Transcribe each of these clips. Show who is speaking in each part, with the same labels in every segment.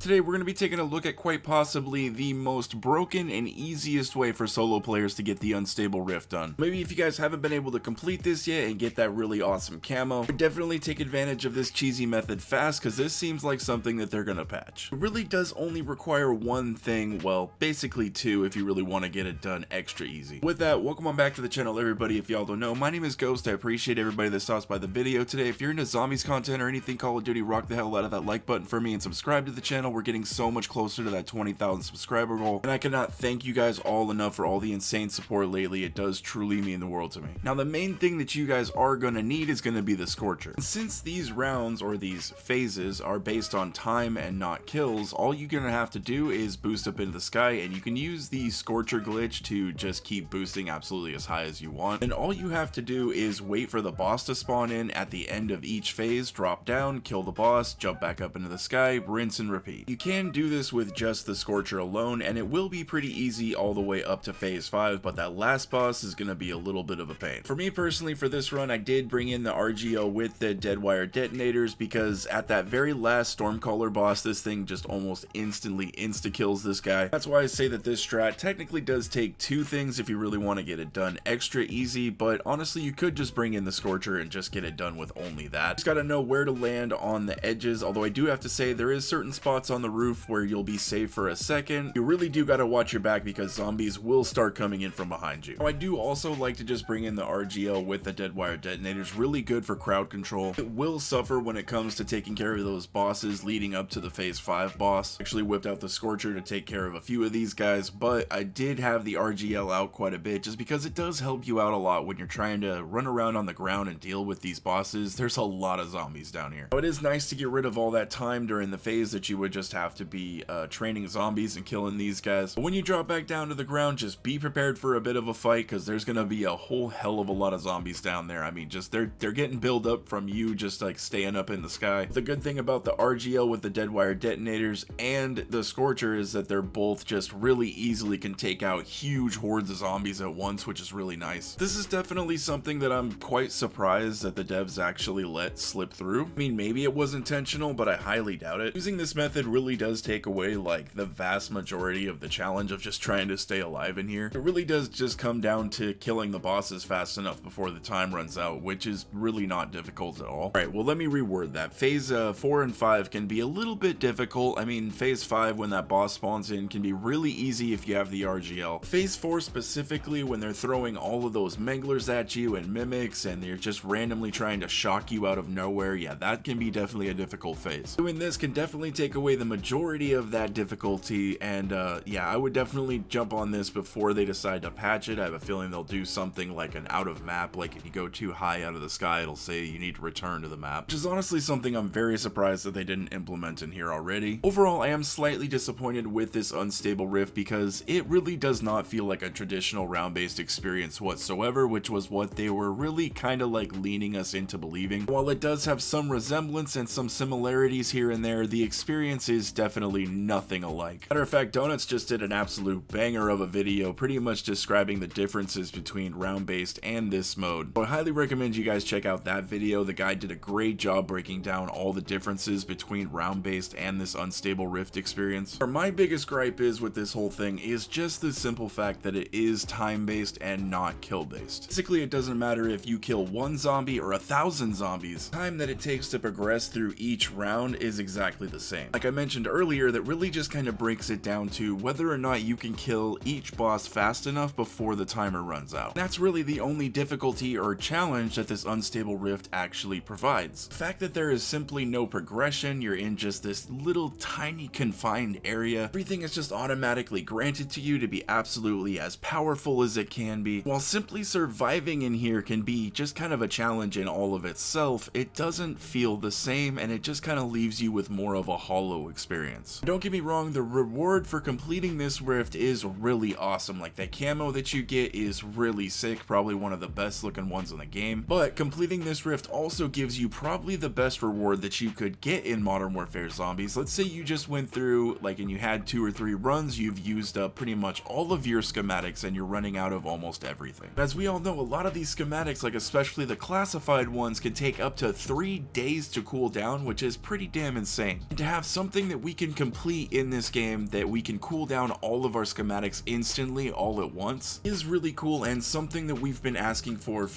Speaker 1: Today we're going to be taking a look at quite possibly the most broken and easiest way for solo players to get the unstable rift done. Maybe if you guys haven't been able to complete this yet and get that really awesome camo, definitely take advantage of this cheesy method fast, because this seems like something that they're going to patch. It really does only require one thing, well basically two if you really want to get it done extra easy. With that, welcome on back to the channel everybody. If y'all don't know, my name is Ghost. I appreciate everybody that stops by the video today. If you're into zombies content or anything Call of Duty, rock the hell out of that like button for me and subscribe to the channel. We're getting so much closer to that 20,000 subscriber goal, and I cannot thank you guys all enough for all the insane support lately. It does truly mean the world to me. Now the main thing that you guys are going to need is going to be the Scorcher. And since these rounds or these phases are based on time and not kills, all you're going to have to do is boost up into the sky, and you can use the Scorcher glitch to just keep boosting absolutely as high as you want. And all you have to do is wait for the boss to spawn in at the end of each phase, drop down, kill the boss, jump back up into the sky, rinse and repeat. You can do this with just the Scorcher alone, and it will be pretty easy all the way up to phase 5, but that last boss is going to be a little bit of a pain. For me personally, for this run, I did bring in the RGO with the dead wire detonators, because at that very last Stormcaller boss, this thing just almost instantly insta-kills this guy. That's why I say that this strat technically does take two things if you really want to get it done extra easy, but honestly you could just bring in the Scorcher and just get it done with only that. Just gotta know where to land on the edges, although I do have to say there is certain spots on the roof where you'll be safe for a second. You really do gotta watch your back because zombies will start coming in from behind you. Now, I do also like to just bring in the RGO with the dead wire detonators. Really good for crowd control. It will suffer when it comes to taking care of those bosses leading up to the phase 5 boss. Actually whipped out the Scorcher to take care of a few of these guys, but I did have the RGL out quite a bit just because it does help you out a lot when you're trying to run around on the ground and deal with these bosses. There's a lot of zombies down here. Now, it is nice to get rid of all that time during the phase that you would just have to be training zombies and killing these guys. But when you drop back down to the ground, just be prepared for a bit of a fight, because there's gonna be a whole hell of a lot of zombies down there. I mean, just they're getting built up from you just like staying up in the sky. The good thing about the RGL with the dead wire detonators and the Scorcher is that they're both just really easily can take out huge hordes of zombies at once, which is really nice. This is definitely something that I'm quite surprised that the devs actually let slip through. I mean, maybe it was intentional, but I highly doubt it. Using this method really does take away like the vast majority of the challenge of just trying to stay alive in here. It really does just come down to killing the bosses fast enough before the time runs out, which is really not difficult at all. Alright, well let me reword that. Phase 4 and 5 can be a little bit difficult. I mean, phase 5 when that boss spawns in can be really easy if you have the RGL. Phase 4 specifically when they're throwing all of those manglers at you and mimics and they're just randomly trying to shock you out of nowhere, yeah, that can be definitely a difficult phase. Doing this can definitely take away the majority of that difficulty, and yeah, I would definitely jump on this before they decide to patch it. I have a feeling they'll do something like an out of map, like if you go too high out of the sky it'll say you need to return to the map, which is honestly something I'm very surprised that they didn't implement in here already. Overall, I am slightly disappointed with this unstable rift because it really does not feel like a traditional round-based experience whatsoever, which was what they were really kind of like leaning us into believing. While it does have some resemblance and some similarities here and there, the experience is definitely nothing alike. Matter of fact, Donuts just did an absolute banger of a video pretty much describing the differences between round-based and this mode. So I highly recommend you guys check out that video. The guy did a great job breaking down all the differences between round-based and this unstable rift experience. My biggest gripe is with this whole thing is just the simple fact that it is time-based and not kill-based. Basically, it doesn't matter if you kill 1 zombie or 1,000 zombies. The time that it takes to progress through each round is exactly the same. Like I mentioned earlier, that really just kind of breaks it down to whether or not you can kill each boss fast enough before the timer runs out. That's really the only difficulty or challenge that this unstable rift actually provides. The fact that there is simply no progression, you're in just this little tiny confined area, everything is just automatically granted to you to be absolutely as powerful as it can be. While simply surviving in here can be just kind of a challenge in all of itself, it doesn't feel the same, and it just kind of leaves you with more of a hollow experience. Don't get me wrong, the reward for completing this rift is really awesome. Like, that camo that you get is really sick, probably one of the best looking ones in the game, but completing this rift also gives you probably the best reward that you could get in Modern Warfare Zombies. Let's say you just went through, like, and you had 2 or 3 runs, you've used up pretty much all of your schematics and you're running out of almost everything. As we all know, a lot of these schematics, like especially the classified ones, can take up to 3 days to cool down, which is pretty damn insane. And to have some something that we can complete in this game, that we can cool down all of our schematics instantly all at once, is really cool and something that we've been asking for,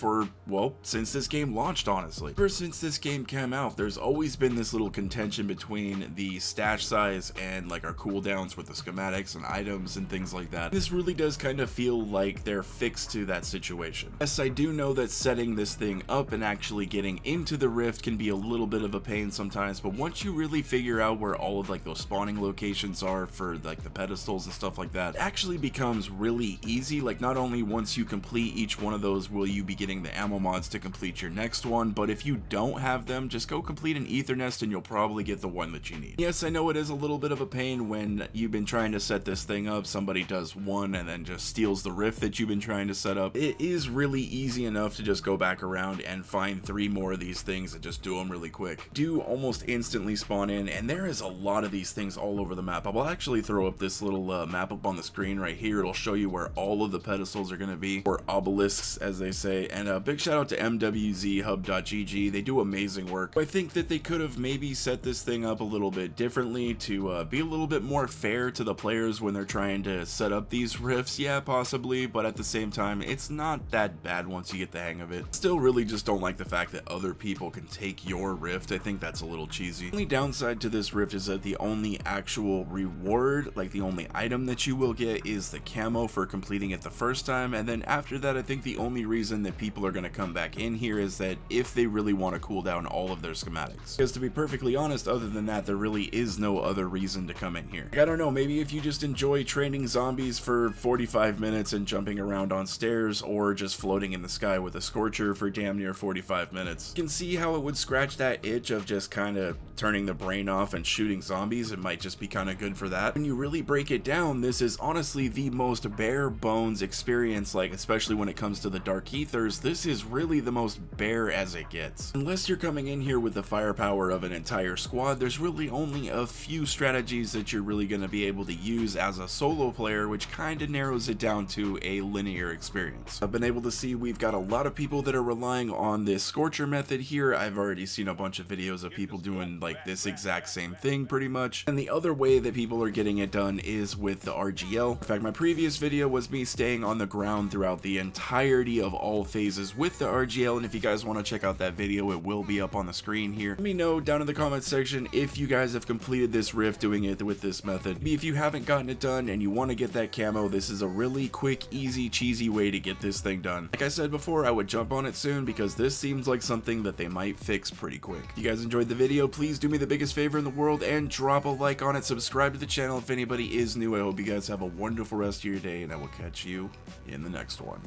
Speaker 1: well, since this game launched, honestly. Ever since this game came out, there's always been this little contention between the stash size and like our cooldowns with the schematics and items and things like that. This really does kind of feel like they're fixed to that situation. Yes, I do know that setting this thing up and actually getting into the rift can be a little bit of a pain sometimes, but once you really figure out where all of like those spawning locations are for like the pedestals and stuff like that, it actually becomes really easy. Like, not only once you complete each one of those will you be getting the ammo mods to complete your next one, but if you don't have them, just go complete an Aether nest and you'll probably get the one that you need. Yes, I know it is a little bit of a pain when you've been trying to set this thing up, somebody does one and then just steals the rift that you've been trying to set up. It is really easy enough to just go back around and find 3 more of these things and just do them really quick. Do almost instantly spawn in, and there is a lot of these things all over the map. I will actually throw up this little map up on the screen right here. It'll show you where all of the pedestals are going to be, or obelisks as they say. And a big shout out to MWZHUB.gg. They do amazing work. I think that they could have maybe set this thing up a little bit differently to be a little bit more fair to the players when they're trying to set up these rifts. Yeah, possibly, but at the same time, it's not that bad once you get the hang of it. Still really just don't like the fact that other people can take your rift. I think that's a little cheesy. The only downside to this rift is that the only actual reward, like the only item that you will get, is the camo for completing it the first time, and then after that I think the only reason that people are going to come back in here is that if they really want to cool down all of their schematics. Because to be perfectly honest, other than that, there really is no other reason to come in here. Like, I don't know, maybe if you just enjoy training zombies for 45 minutes and jumping around on stairs, or just floating in the sky with a Scorcher for damn near 45 minutes, you can see how it would scratch that itch of just kind of turning the brain off and shooting zombies. It might just be kind of good for that. When you really break it down, this is honestly the most bare bones experience, like especially when it comes to the Dark Ethers, this is really the most bare as it gets. Unless you're coming in here with the firepower of an entire squad, there's really only a few strategies that you're really going to be able to use as a solo player, which kind of narrows it down to a linear experience. I've been able to see we've got a lot of people that are relying on this Scorcher method here. I've already seen a bunch of videos of people doing like this exact same thing pretty much. And the other way that people are getting it done is with the RGL. In fact, my previous video was me staying on the ground throughout the entirety of all phases with the RGL, and if you guys want to check out that video, it will be up on the screen here. Let me know down in the comment section if you guys have completed this rift doing it with this method. If you haven't gotten it done and you want to get that camo, this is a really quick, easy, cheesy way to get this thing done. Like I said before, I would jump on it soon because this seems like something that they might fix pretty quick. If you guys enjoyed the video, please do me the biggest favor in the world and drop a like on it. Subscribe to the channel if anybody is new. I hope you guys have a wonderful rest of your day, and I will catch you in the next one.